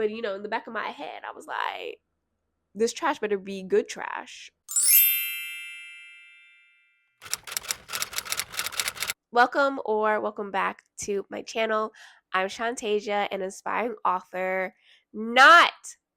But, in the back of my head, I was like, this trash better be good trash. Welcome back to my channel. I'm Shantasia, an aspiring author, not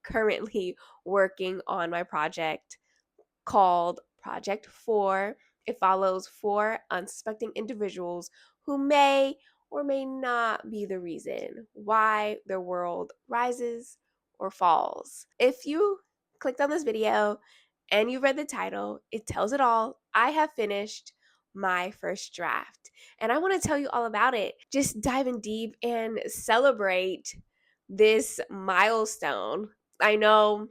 currently working on my project called Project.Four. It follows 4 unsuspecting individuals who may or may not be the reason why their world rises or falls. If you clicked on this video and you read the title, it tells it all. I have finished my first draft, and I want to tell you all about it. Just dive in deep and celebrate this milestone. I know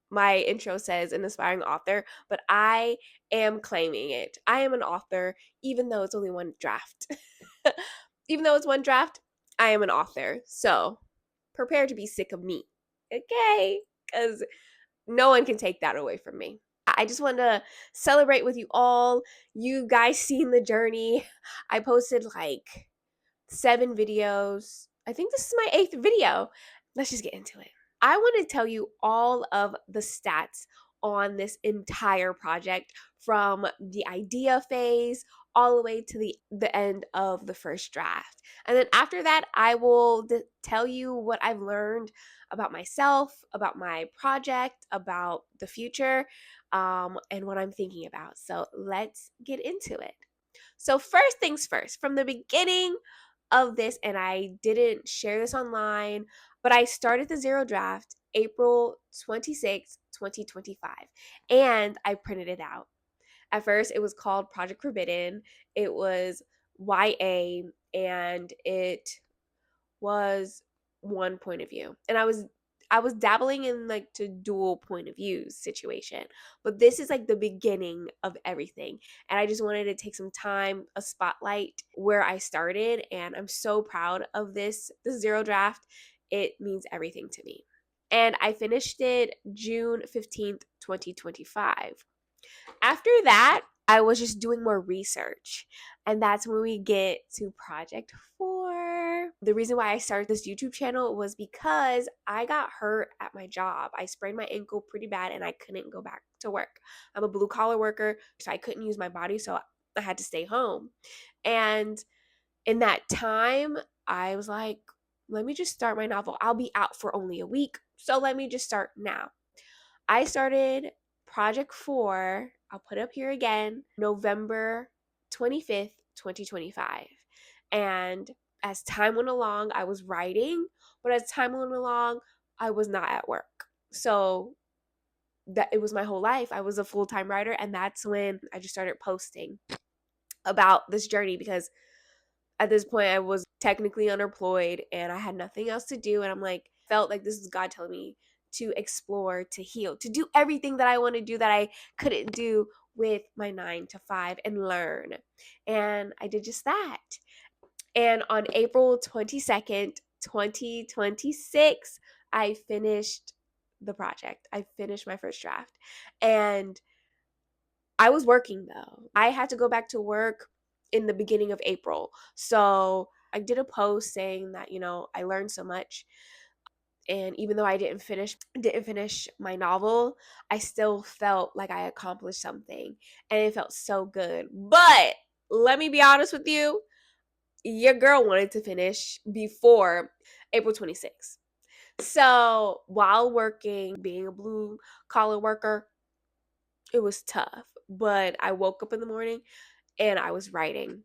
my intro says an aspiring author, but I am claiming it. I am an author, even though it's only one draft. Even though it's one draft, I am an author. So prepare to be sick of me, okay? Because no one can take that away from me. I just want to celebrate with you all. You guys seen the journey. I posted like 7 videos. I think this is my 8th video. Let's just get into it. I want to tell you all of the stats on this entire project, from the idea phase all the way to the end of the first draft. And then after that, I will tell you what I've learned about myself, about my project, about the future, and what I'm thinking about. So let's get into it. So first things first, from the beginning of this, and I didn't share this online, but I started the zero draft April 26, 2025, and I printed it out. At first, it was called Project Forbidden. It was YA, and it was one point of view. And I was dabbling in like to dual point of views situation, but this is like the beginning of everything. And I just wanted to take some time, a spotlight where I started, and I'm so proud of this zero draft. It means everything to me. And I finished it June 15th, 2025. After that, I was just doing more research, and that's when we get to Project.Four. The reason why I started this YouTube channel was because I got hurt at my job. I sprained my ankle pretty bad and I couldn't go back to work. I'm a blue collar worker, so I couldn't use my body, so I had to stay home. And in that time, I was like, let me just start my novel. I'll be out for only a week, so let me just start now. I started Project.Four, I'll put up here again, November 25th, 2025. And as time went along, I was writing, but as time went along, I was not at work. So that it was my whole life. I was a full-time writer, and that's when I just started posting about this journey, because at this point I was technically unemployed and I had nothing else to do, and I'm like, felt like this was God telling me to explore, to heal, to do everything that I want to do that I couldn't do with my 9 to 5, and learn. And I did just that. And on April 22nd, 2026, I finished the project. I finished my first draft. And I was working though. I had to go back to work in the beginning of April. So I did a post saying that, I learned so much. And even though I didn't finish my novel, I still felt like I accomplished something, and it felt so good. But let me be honest with you, your girl wanted to finish before April 26th. So while working, being a blue collar worker, it was tough. But I woke up in the morning and I was writing.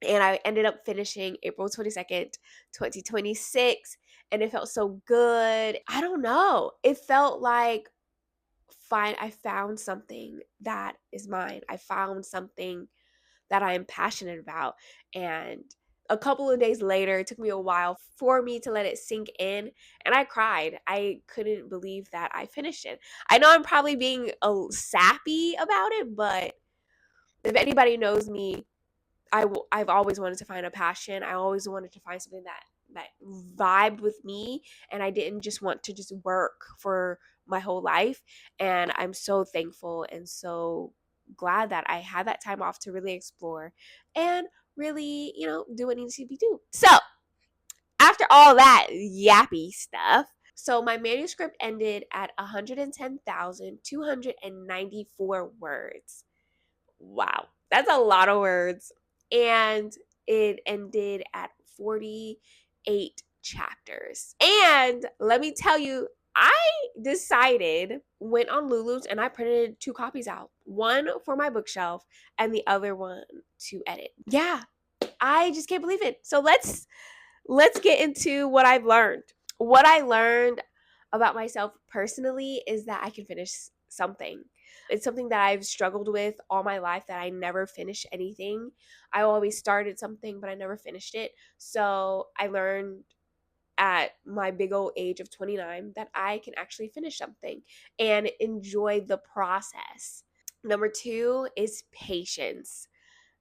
And I ended up finishing April 22nd, 2026. And it felt so good. I don't know. It felt like, fine, I found something that is mine. I found something that I am passionate about. And a couple of days later, it took me a while for me to let it sink in, and I cried. I couldn't believe that I finished it. I know I'm probably being sappy about it, but if anybody knows me, I've always wanted to find a passion. I always wanted to find something that vibed with me, and I didn't just want to just work for my whole life. And I'm so thankful and so glad that I had that time off to really explore and really, do what needs to be done. So after all that yappy stuff, So my manuscript ended at 110,294 words. Wow, that's a lot of words. And it ended at 48 chapters. And let me tell you, I went on Lulu's and I printed 2 copies out. One for my bookshelf and the other one to edit. Yeah, I just can't believe it. So let's get into what I've learned. What I learned about myself personally is that I can finish something. It's something that I've struggled with all my life, that I never finish anything. I always started something, but I never finished it. So I learned at my big old age of 29 that I can actually finish something and enjoy the process. Number 2 is patience.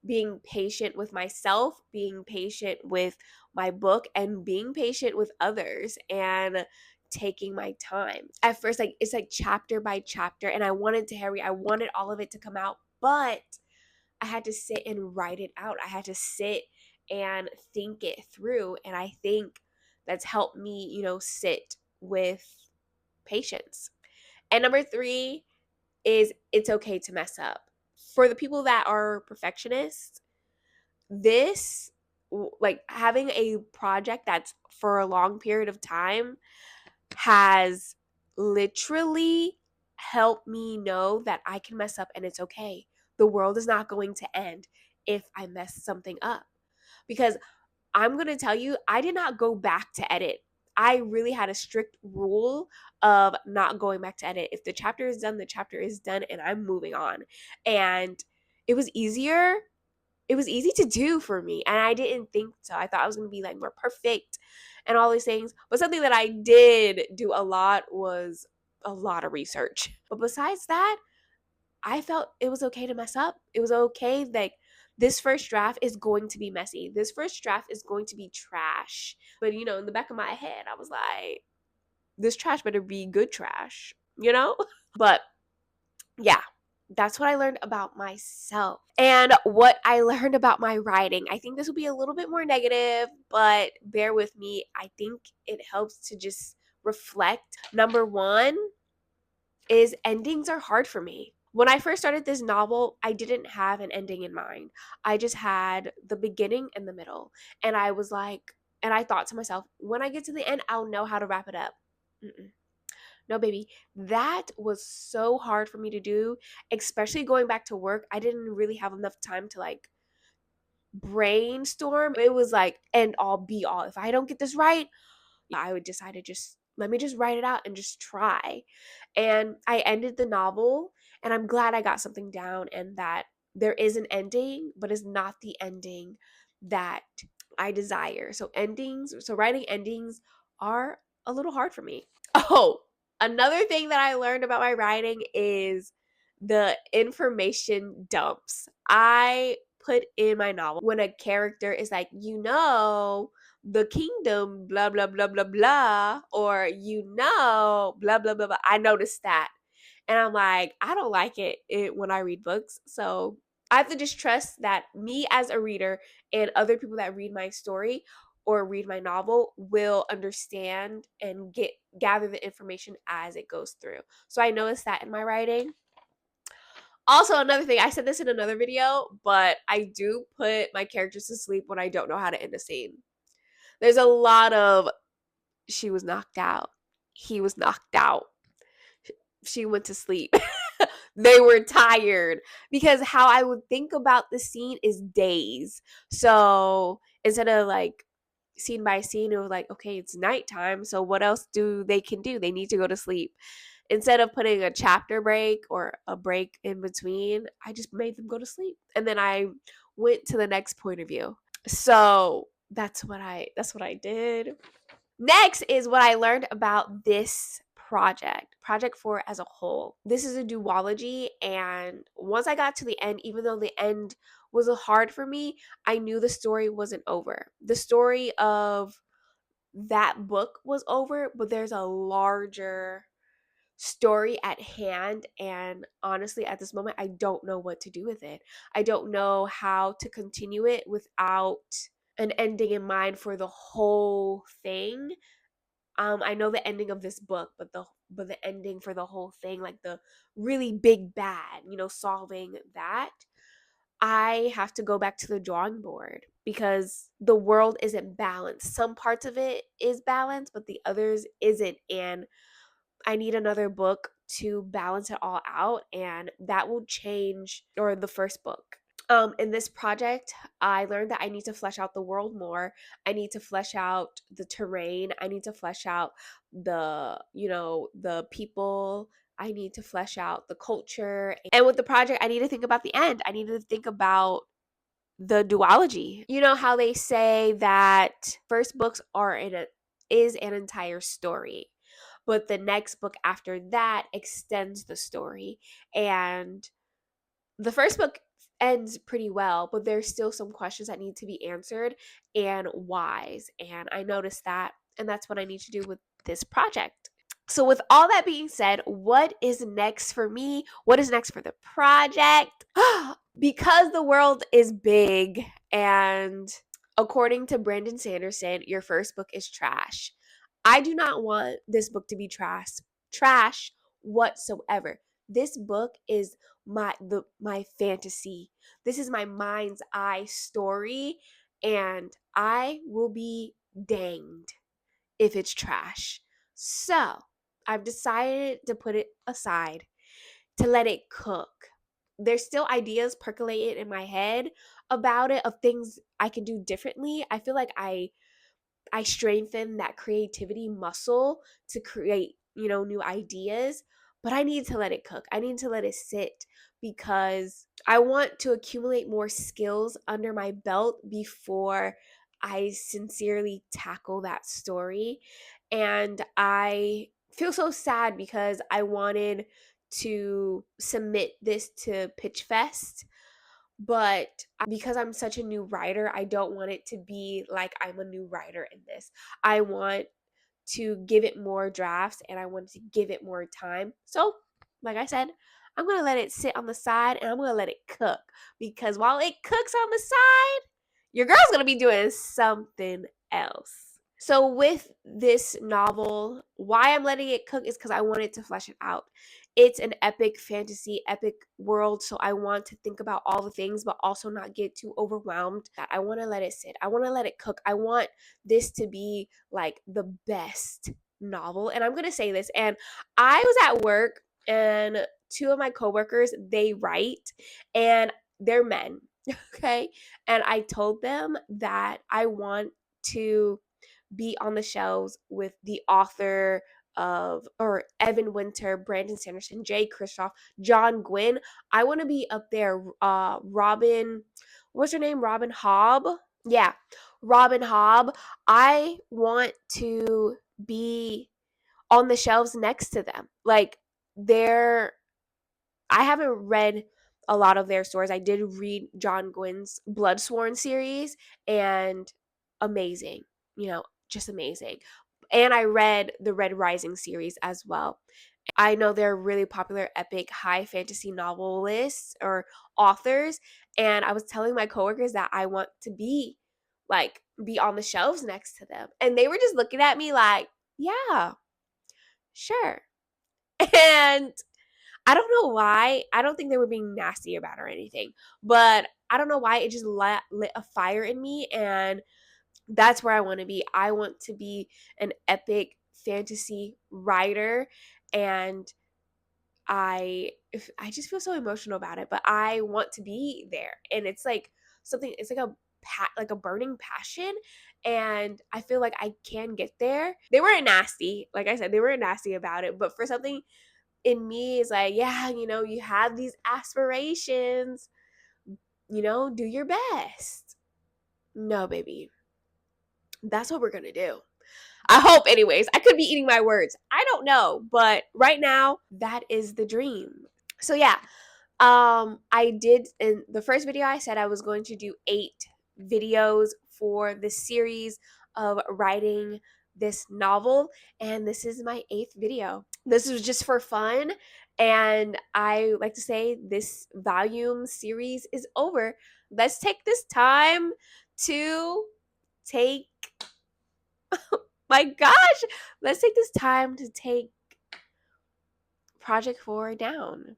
Being patient with myself, being patient with my book, and being patient with others, and taking my time. At first, like, it's like chapter by chapter, and I wanted to hurry. I wanted all of it to come out, but I had to sit and write it out. I had to sit and think it through, and I think that's helped me, sit with patience. And number 3 is it's okay to mess up. For the people that are perfectionists, this, like, having a project that's for a long period of time has literally helped me know that I can mess up and it's okay. The world is not going to end if I mess something up. Because I'm going to tell you, I did not go back to edit. I really had a strict rule of not going back to edit. If the chapter is done, the chapter is done, and I'm moving on. And it was easier. It was easy to do for me, and I didn't think so. I thought I was going to be like more perfect and all these things. But something that I did do a lot was a lot of research. But besides that, I felt it was okay to mess up. It was okay. Like, this first draft is going to be messy. This first draft is going to be trash. But, in the back of my head, I was like, this trash better be good trash, But yeah, that's what I learned about myself. And what I learned about my writing. I think this will be a little bit more negative, but bear with me. I think it helps to just reflect. Number 1 is endings are hard for me. When I first started this novel, I didn't have an ending in mind. I just had the beginning and the middle. And I was like, and I thought to myself, when I get to the end, I'll know how to wrap it up. Mm-mm. No, baby, that was so hard for me to do, especially going back to work. I didn't really have enough time to, like, brainstorm. It was like end all be all. If I don't get this right, I would decide to just let me just write it out and just try. And I ended the novel, and I'm glad I got something down and that there is an ending, but it's not the ending that I desire. So writing endings are a little hard for me. Oh, another thing that I learned about my writing is the information dumps. I put in my novel when a character is like, the kingdom, blah, blah, blah, blah, blah, or, blah, blah, blah, blah. I noticed that. And I'm like, I don't like it when I read books. So I have to just trust that me as a reader and other people that read my story or read my novel will understand and gather the information as it goes through. So I noticed that in my writing. Also, another thing, I said this in another video, but I do put my characters to sleep when I don't know how to end a scene. There's a lot of she was knocked out. He was knocked out. She went to sleep. They were tired, because how I would think about the scene is days. So instead of like scene by scene, it was like, okay, it's nighttime. So what else they can do? They need to go to sleep. Instead of putting a chapter break or a break in between, I just made them go to sleep. And then I went to the next point of view. So that's what I did. Next is what I learned about this Project.Four as a whole. This is a duology, and once I got to the end, even though the end was hard for me, I knew the story wasn't over. The story of that book was over, but there's a larger story at hand, and honestly, at this moment, I don't know what to do with it. I don't know how to continue it without an ending in mind for the whole thing. I know the ending of this book, but the ending for the whole thing, like the really big bad, solving that, I have to go back to the drawing board because the world isn't balanced. Some parts of it is balanced, but the others isn't. And I need another book to balance it all out. And that will change, or the first book. In this project, I learned that I need to flesh out the world more. I need to flesh out the terrain. I need to flesh out the people. I need to flesh out the culture. And with the project, I need to think about the end. I need to think about the duology. You know how they say that first books is an entire story, but the next book after that extends the story. And the first book ends pretty well, but there's still some questions that need to be answered and whys. And I noticed that, and that's what I need to do with this project. So with all that being said, what is next for me? What is next for the project? Because the world is big, and according to Brandon Sanderson, your first book is trash. I do not want this book to be trash whatsoever. This book is my fantasy. This is my mind's eye story, and I will be danged if it's trash. So, I've decided to put it aside, to let it cook. There's still ideas percolating in my head about it, of things I can do differently. I feel like I strengthen that creativity muscle to create, new ideas, but I need to let it cook. I need to let it sit because I want to accumulate more skills under my belt before I sincerely tackle that story. And I feel so sad because I wanted to submit this to Pitch Fest, but because I'm such a new writer, I don't want it to be like I'm a new writer in this. I want to give it more drafts and I want to give it more time. So, like I said, I'm going to let it sit on the side and I'm going to let it cook, because while it cooks on the side, your girl's going to be doing something else. So with this novel, why I'm letting it cook is because I wanted to flesh it out. It's an epic fantasy, epic world, so I want to think about all the things, but also not get too overwhelmed. I want to let it sit. I want to let it cook. I want this to be like the best novel. And I'm going to say this, and I was at work and two of my coworkers, they write, and they're men, okay? And I told them that I want to be on the shelves with the author of, or Evan Winter, Brandon Sanderson, Jay Kristoff, John Gwynn. I want to be up there. Robin, what's her name? Robin Hobb. Yeah, Robin Hobb. I want to be on the shelves next to them. Like, I haven't read a lot of their stories. I did read John Gwynn's Bloodsworn series, and amazing, just amazing. And I read the Red Rising series as well. I know they're really popular epic high fantasy novelists or authors, and I was telling my coworkers that I want to be on the shelves next to them. And they were just looking at me like, "Yeah, sure." And I don't know why. I don't think they were being nasty about it or anything, but I don't know why it just lit a fire in me, and that's where I want to be. I want to be an epic fantasy writer, and I just feel so emotional about it, but I want to be there. And it's like something, it's like a burning passion, and I feel like I can get there. They weren't nasty. Like I said, they weren't nasty about it, but for something in me is like, yeah, you have these aspirations, do your best. No, baby. That's what we're going to do. I hope, anyways. I could be eating my words. I don't know. But right now, that is the dream. So, yeah. I did, in the first video, I said I was going to do 8 videos for this series of writing this novel, and this is my 8th video. This was just for fun, and I like to say this volume series is over. Let's take this time to take My gosh, let's take this time to take Project.Four down.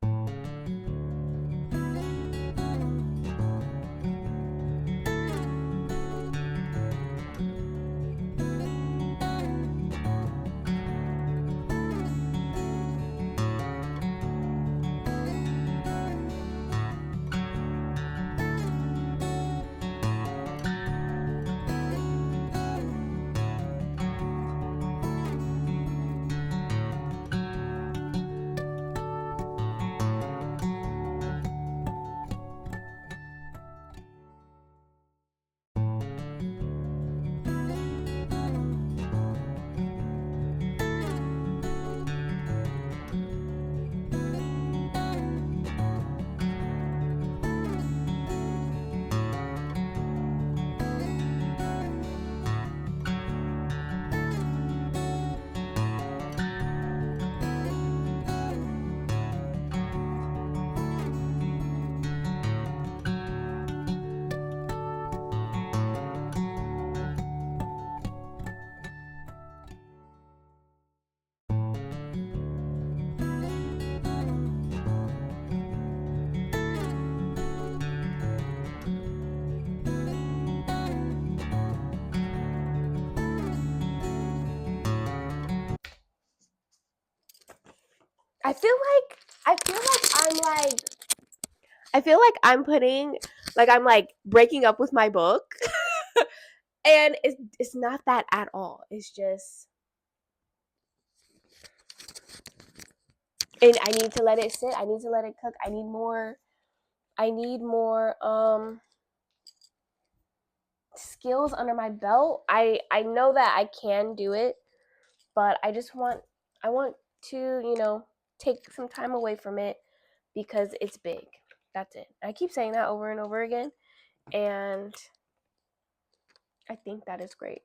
I feel like I'm like breaking up with my book. And it's not that at all. It's just, and I need to let it sit. I need to let it cook. I need more skills under my belt. I know that I can do it, but I want to, take some time away from it because it's big. That's it. I keep saying that over and over again, and I think that is great.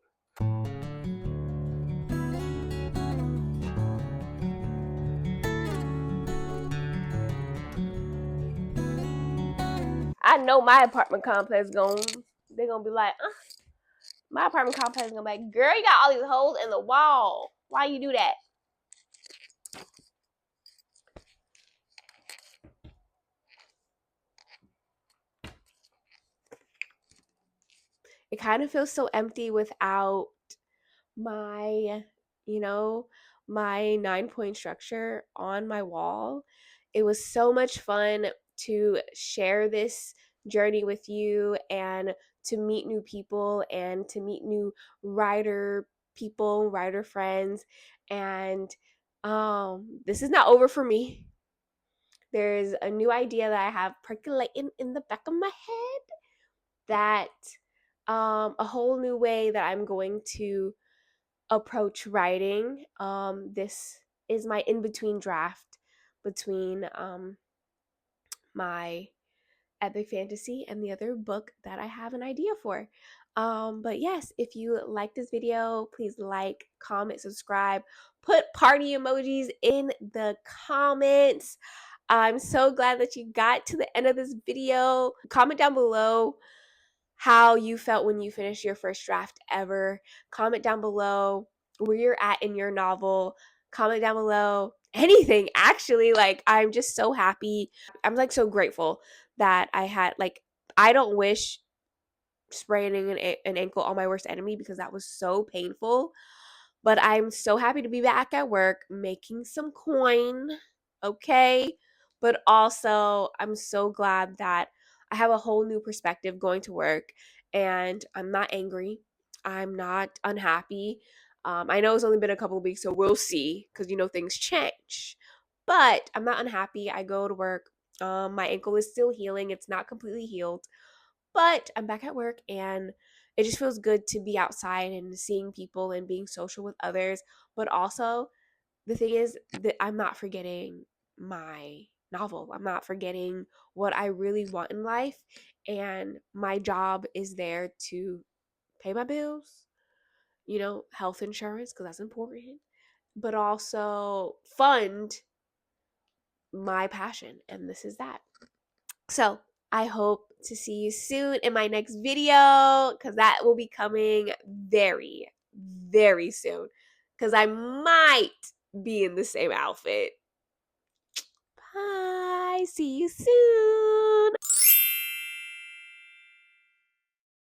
I know my apartment complex they're gonna be like, my apartment complex is gonna be like, girl, you got all these holes in the wall. Why you do that? It kind of feels so empty without my, my 9-point structure on my wall. It was so much fun to share this journey with you and to meet new people and to meet new writer people, writer friends. And this is not over for me. There's a new idea that I have percolating in the back of my head, that a whole new way that I'm going to approach writing. This is my in-between draft between my epic fantasy and the other book that I have an idea for. But yes, if you like this video, please like, comment, subscribe, put party emojis in the comments. I'm so glad that you got to the end of this video. Comment down below how you felt when you finished your first draft ever. Comment down below where you're at in your novel. Comment down below anything, actually. Like, I'm just so happy. I'm like so grateful that I don't wish spraining an ankle on my worst enemy because that was so painful. But I'm so happy to be back at work making some coin, okay? But also, I'm so glad that I have a whole new perspective going to work, and I'm not angry. I'm not unhappy. I know it's only been a couple of weeks, so we'll see, because things change. But I'm not unhappy. I go to work. My ankle is still healing. It's not completely healed, but I'm back at work, and it just feels good to be outside and seeing people and being social with others. But also, the thing is that I'm not forgetting my novel. I'm not forgetting what I really want in life. And my job is there to pay my bills, health insurance, because that's important, but also fund my passion. And this is that. So I hope to see you soon in my next video, because that will be coming very, very soon because I might be in the same outfit. Bye. See you soon.